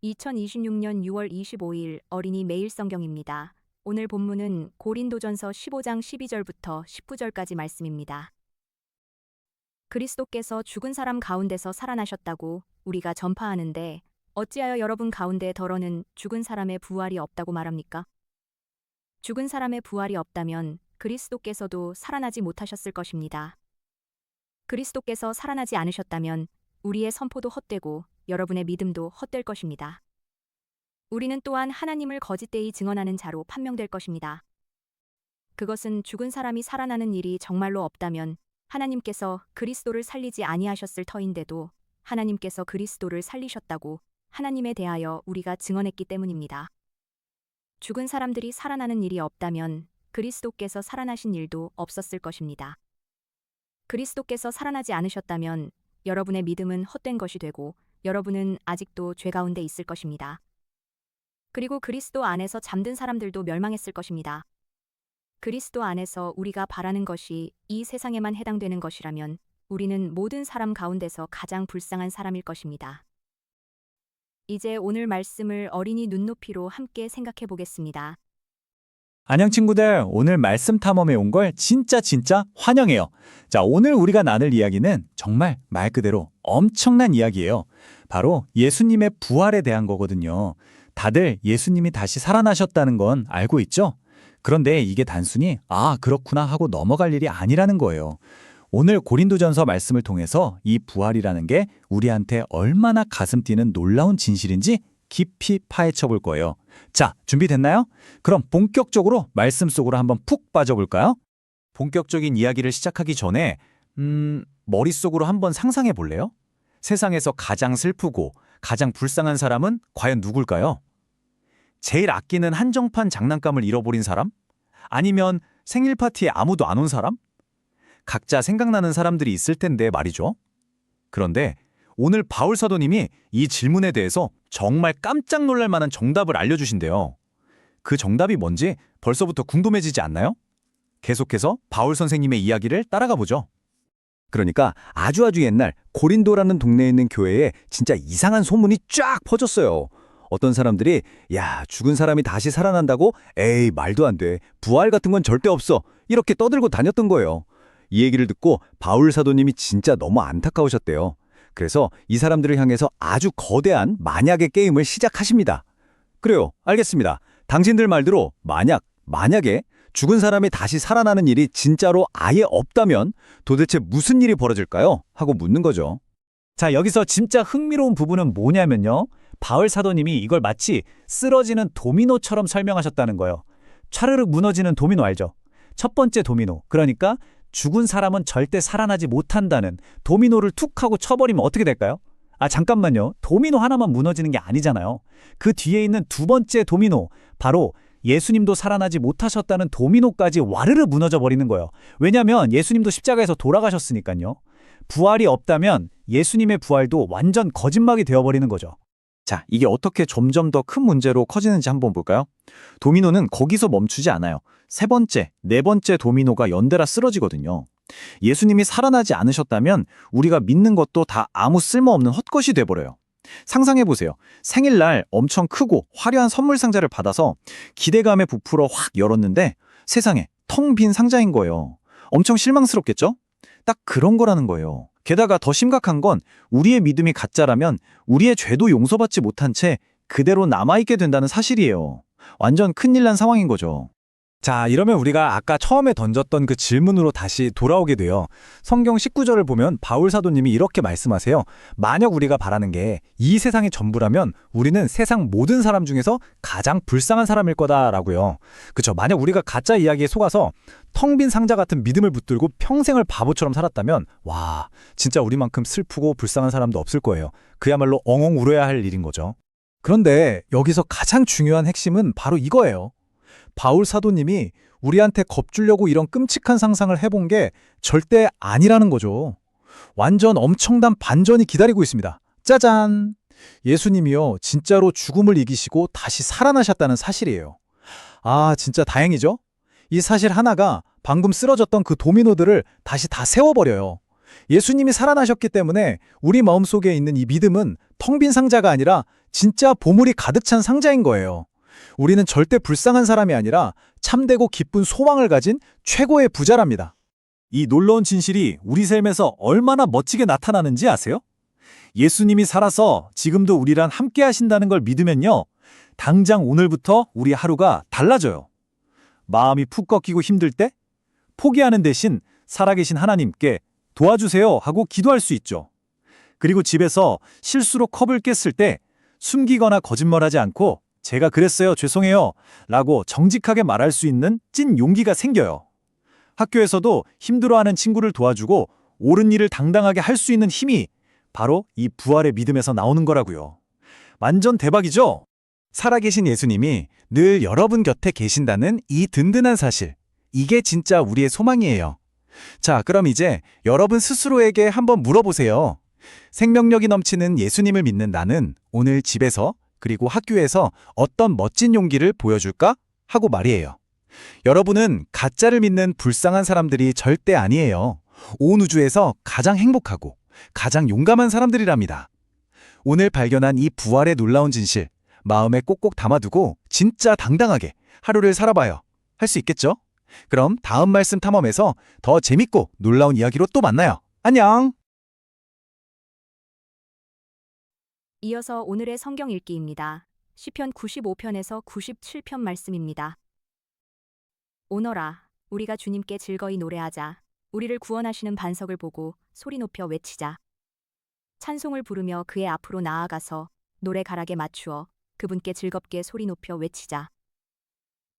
2026년 6월 25일 어린이 매일 성경입니다. 오늘 본문은 고린도전서 15장 12절부터 19절까지 말씀입니다. 그리스도께서 죽은 사람 가운데서 살아나셨다고 우리가 전파하는데 어찌하여 여러분 가운데 더러는 죽은 사람의 부활이 없다고 말합니까? 죽은 사람의 부활이 없다면 그리스도께서도 살아나지 못하셨을 것입니다. 그리스도께서 살아나지 않으셨다면 우리의 선포도 헛되고 여러분의 믿음도 헛될 것입니다. 우리는 또한 하나님을 거짓되이 증언하는 자로 판명될 것입니다. 그것은 죽은 사람이 살아나는 일이 정말로 없다면 하나님께서 그리스도를 살리지 아니하셨을 터인데도 하나님께서 그리스도를 살리셨다고 하나님에 대하여 우리가 증언했기 때문입니다. 죽은 사람들이 살아나는 일이 없다면 그리스도께서 살아나신 일도 없었을 것입니다. 그리스도께서 살아나지 않으셨다면 여러분의 믿음은 헛된 것이 되고 여러분은 아직도 죄 가운데 있을 것입니다. 그리고 그리스도 안에서 잠든 사람들도 멸망했을 것입니다. 그리스도 안에서 우리가 바라는 것이 이 세상에만 해당되는 것이라면 우리는 모든 사람 가운데서 가장 불쌍한 사람일 것입니다. 이제 오늘 말씀을 어린이 눈높이로 함께 생각해 보겠습니다. 안녕 친구들, 오늘 말씀 탐험에 온 걸 진짜 환영해요. 자, 오늘 우리가 나눌 이야기는 정말 말 그대로 엄청난 이야기예요. 바로 예수님의 부활에 대한 거거든요. 다들 예수님이 다시 살아나셨다는 건 알고 있죠? 그런데 이게 단순히 그렇구나 하고 넘어갈 일이 아니라는 거예요. 오늘 고린도전서 말씀을 통해서 이 부활이라는 게 우리한테 얼마나 가슴 뛰는 놀라운 진실인지 깊이 파헤쳐 볼 거예요. 자, 준비됐나요? 그럼 본격적으로 말씀 속으로 한번 푹 빠져볼까요? 본격적인 이야기를 시작하기 전에 머릿속으로 한번 상상해 볼래요? 세상에서 가장 슬프고 가장 불쌍한 사람은 과연 누굴까요? 제일 아끼는 한정판 장난감을 잃어버린 사람? 아니면 생일 파티에 아무도 안 온 사람? 각자 생각나는 사람들이 있을 텐데 말이죠. 그런데 오늘 바울 사도님이 이 질문에 대해서 정말 깜짝 놀랄 만한 정답을 알려주신대요. 그 정답이 뭔지 벌써부터 궁금해지지 않나요? 계속해서 바울 선생님의 이야기를 따라가 보죠. 그러니까 아주 옛날 고린도라는 동네에 있는 교회에 진짜 이상한 소문이 쫙 퍼졌어요. 어떤 사람들이 죽은 사람이 다시 살아난다고? 에이, 말도 안 돼. 부활 같은 건 절대 없어. 이렇게 떠들고 다녔던 거예요. 이 얘기를 듣고 바울 사도님이 진짜 너무 안타까우셨대요. 그래서 이 사람들을 향해서 아주 거대한 만약의 게임을 시작하십니다. 그래요, 알겠습니다. 당신들 말대로 만약에 죽은 사람이 다시 살아나는 일이 진짜로 아예 없다면 도대체 무슨 일이 벌어질까요? 하고 묻는 거죠. 자, 여기서 진짜 흥미로운 부분은 뭐냐면요. 바울 사도님이 이걸 마치 쓰러지는 도미노처럼 설명하셨다는 거예요. 차르륵 무너지는 도미노 알죠? 첫 번째 도미노, 그러니까 죽은 사람은 절대 살아나지 못한다는 도미노를 툭 하고 쳐버리면 어떻게 될까요? 잠깐만요. 도미노 하나만 무너지는 게 아니잖아요. 그 뒤에 있는 두 번째 도미노, 바로 예수님도 살아나지 못하셨다는 도미노까지 와르르 무너져 버리는 거예요. 왜냐하면 예수님도 십자가에서 돌아가셨으니까요. 부활이 없다면 예수님의 부활도 완전 거짓말이 되어버리는 거죠. 자, 이게 어떻게 점점 더 큰 문제로 커지는지 한번 볼까요? 도미노는 거기서 멈추지 않아요. 세 번째, 네 번째 도미노가 연달아 쓰러지거든요. 예수님이 살아나지 않으셨다면 우리가 믿는 것도 다 아무 쓸모없는 헛것이 돼버려요. 상상해보세요. 생일날 엄청 크고 화려한 선물 상자를 받아서 기대감에 부풀어 확 열었는데 세상에 텅 빈 상자인 거예요. 엄청 실망스럽겠죠? 딱 그런 거라는 거예요. 게다가 더 심각한 건 우리의 믿음이 가짜라면 우리의 죄도 용서받지 못한 채 그대로 남아있게 된다는 사실이에요. 완전 큰일 난 상황인 거죠. 자, 이러면 우리가 아까 처음에 던졌던 그 질문으로 다시 돌아오게 돼요. 성경 19절을 보면 바울 사도님이 이렇게 말씀하세요. 만약 우리가 바라는 게 이 세상의 전부라면 우리는 세상 모든 사람 중에서 가장 불쌍한 사람일 거다라고요. 그렇죠. 만약 우리가 가짜 이야기에 속아서 텅 빈 상자 같은 믿음을 붙들고 평생을 바보처럼 살았다면 진짜 우리만큼 슬프고 불쌍한 사람도 없을 거예요. 그야말로 엉엉 울어야 할 일인 거죠. 그런데 여기서 가장 중요한 핵심은 바로 이거예요. 바울 사도님이 우리한테 겁주려고 이런 끔찍한 상상을 해본 게 절대 아니라는 거죠. 완전 엄청난 반전이 기다리고 있습니다. 짜잔! 예수님이요, 진짜로 죽음을 이기시고 다시 살아나셨다는 사실이에요. 진짜 다행이죠? 이 사실 하나가 방금 쓰러졌던 그 도미노들을 다시 다 세워버려요. 예수님이 살아나셨기 때문에 우리 마음속에 있는 이 믿음은 텅 빈 상자가 아니라 진짜 보물이 가득 찬 상자인 거예요. 우리는 절대 불쌍한 사람이 아니라 참되고 기쁜 소망을 가진 최고의 부자랍니다. 이 놀라운 진실이 우리 삶에서 얼마나 멋지게 나타나는지 아세요? 예수님이 살아서 지금도 우리랑 함께 하신다는 걸 믿으면요. 당장 오늘부터 우리 하루가 달라져요. 마음이 푹 꺾이고 힘들 때 포기하는 대신 살아계신 하나님께 도와주세요 하고 기도할 수 있죠. 그리고 집에서 실수로 컵을 깼을 때 숨기거나 거짓말하지 않고 제가 그랬어요, 죄송해요 라고 정직하게 말할 수 있는 찐 용기가 생겨요. 학교에서도 힘들어하는 친구를 도와주고 옳은 일을 당당하게 할 수 있는 힘이 바로 이 부활의 믿음에서 나오는 거라고요. 완전 대박이죠? 살아계신 예수님이 늘 여러분 곁에 계신다는 이 든든한 사실. 이게 진짜 우리의 소망이에요. 자, 그럼 이제 여러분 스스로에게 한번 물어보세요. 생명력이 넘치는 예수님을 믿는 나는 오늘 집에서 그리고 학교에서 어떤 멋진 용기를 보여줄까? 하고 말이에요. 여러분은 가짜를 믿는 불쌍한 사람들이 절대 아니에요. 온 우주에서 가장 행복하고 가장 용감한 사람들이랍니다. 오늘 발견한 이 부활의 놀라운 진실, 마음에 꼭꼭 담아두고 진짜 당당하게 하루를 살아봐요. 할 수 있겠죠? 그럼 다음 말씀 탐험에서 더 재밌고 놀라운 이야기로 또 만나요. 안녕! 이어서 오늘의 성경 읽기입니다. 시편 95편에서 97편 말씀입니다. 오너라, 우리가 주님께 즐거이 노래하자. 우리를 구원하시는 반석을 보고 소리 높여 외치자. 찬송을 부르며 그의 앞으로 나아가서 노래 가락에 맞추어 그분께 즐겁게 소리 높여 외치자.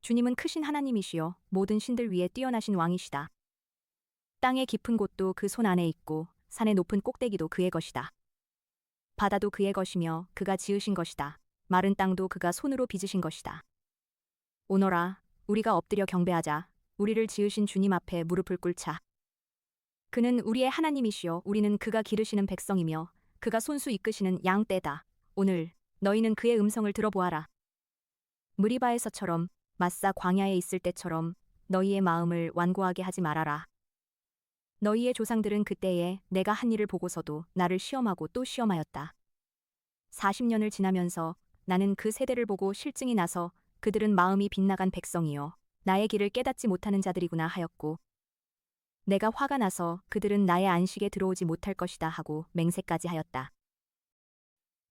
주님은 크신 하나님이시여 모든 신들 위에 뛰어나신 왕이시다. 땅의 깊은 곳도 그 손 안에 있고 산의 높은 꼭대기도 그의 것이다. 바다도 그의 것이며 그가 지으신 것이다. 마른 땅도 그가 손으로 빚으신 것이다. 오너라, 우리가 엎드려 경배하자. 우리를 지으신 주님 앞에 무릎을 꿇자. 그는 우리의 하나님이시여 우리는 그가 기르시는 백성이며 그가 손수 이끄시는 양떼다. 오늘 너희는 그의 음성을 들어보아라. 무리바에서처럼 마사 광야에 있을 때처럼 너희의 마음을 완고하게 하지 말아라. 너희의 조상들은 그때에 내가 한 일을 보고서도 나를 시험하고 또 시험하였다. 40년을 지나면서 나는 그 세대를 보고 실증이 나서 그들은 마음이 빗나간 백성이요 나의 길을 깨닫지 못하는 자들이구나 하였고 내가 화가 나서 그들은 나의 안식에 들어오지 못할 것이다 하고 맹세까지 하였다.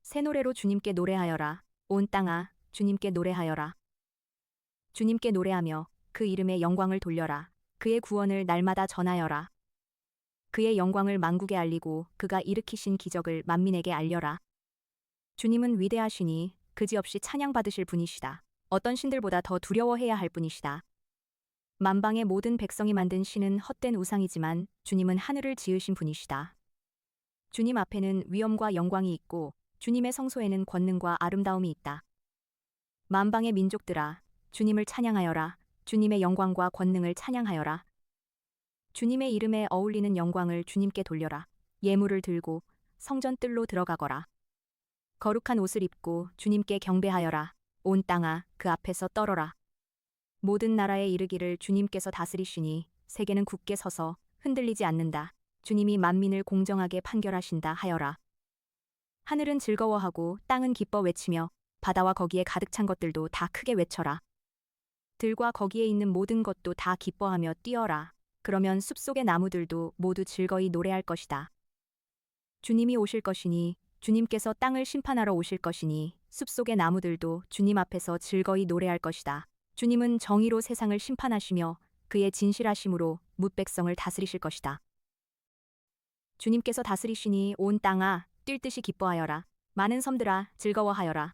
새 노래로 주님께 노래하여라. 온 땅아 주님께 노래하여라. 주님께 노래하며 그 이름의 영광을 돌려라. 그의 구원을 날마다 전하여라. 그의 영광을 만국에 알리고 그가 일으키신 기적을 만민에게 알려라. 주님은 위대하시니 그지없이 찬양받으실 분이시다. 어떤 신들보다 더 두려워해야 할 분이시다. 만방의 모든 백성이 만든 신은 헛된 우상이지만 주님은 하늘을 지으신 분이시다. 주님 앞에는 위엄과 영광이 있고 주님의 성소에는 권능과 아름다움이 있다. 만방의 민족들아, 주님을 찬양하여라. 주님의 영광과 권능을 찬양하여라. 주님의 이름에 어울리는 영광을 주님께 돌려라. 예물을 들고 성전 뜰로 들어가거라. 거룩한 옷을 입고 주님께 경배하여라. 온 땅아 그 앞에서 떨어라. 모든 나라에 이르기를 주님께서 다스리시니 세계는 굳게 서서 흔들리지 않는다. 주님이 만민을 공정하게 판결하신다 하여라. 하늘은 즐거워하고 땅은 기뻐 외치며 바다와 거기에 가득 찬 것들도 다 크게 외쳐라. 들과 거기에 있는 모든 것도 다 기뻐하며 뛰어라. 그러면 숲속의 나무들도 모두 즐거이 노래할 것이다. 주님이 오실 것이니 주님께서 땅을 심판하러 오실 것이니 숲속의 나무들도 주님 앞에서 즐거이 노래할 것이다. 주님은 정의로 세상을 심판하시며 그의 진실하심으로 뭇 백성을 다스리실 것이다. 주님께서 다스리시니 온 땅아 뛸 듯이 기뻐하여라. 많은 섬들아 즐거워하여라.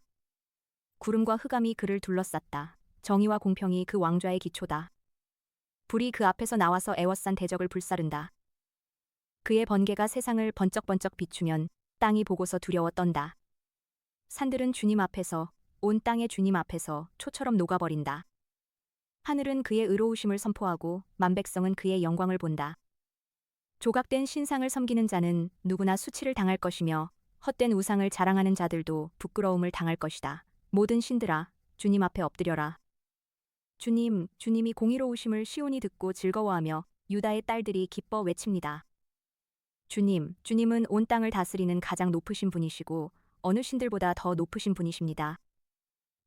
구름과 흑암이 그를 둘러쌌다. 정의와 공평이 그 왕좌의 기초다. 불이 그 앞에서 나와서 애워싼 대적을 불사른다. 그의 번개가 세상을 번쩍번쩍 비추면 땅이 보고서 두려워 떤다. 산들은 주님 앞에서 온 땅의 주님 앞에서 초처럼 녹아버린다. 하늘은 그의 의로우심을 선포하고 만백성은 그의 영광을 본다. 조각된 신상을 섬기는 자는 누구나 수치를 당할 것이며 헛된 우상을 자랑하는 자들도 부끄러움을 당할 것이다. 모든 신들아 주님 앞에 엎드려라. 주님이 공의로우심을 시온이 듣고 즐거워하며 유다의 딸들이 기뻐 외칩니다. 주님은 온 땅을 다스리는 가장 높으신 분이시고 어느 신들보다 더 높으신 분이십니다.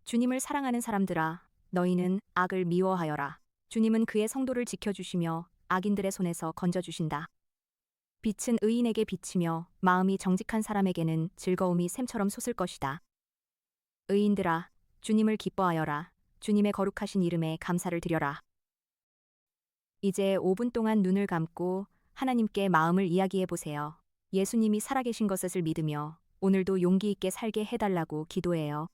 주님을 사랑하는 사람들아, 너희는 악을 미워하여라. 주님은 그의 성도를 지켜주시며 악인들의 손에서 건져주신다. 빛은 의인에게 비치며 마음이 정직한 사람에게는 즐거움이 샘처럼 솟을 것이다. 의인들아, 주님을 기뻐하여라. 주님의 거룩하신 이름에 감사를 드려라. 이제 5분 동안 눈을 감고 하나님께 마음을 이야기해 보세요. 예수님이 살아계신 것을 믿으며 오늘도 용기 있게 살게 해달라고 기도해요.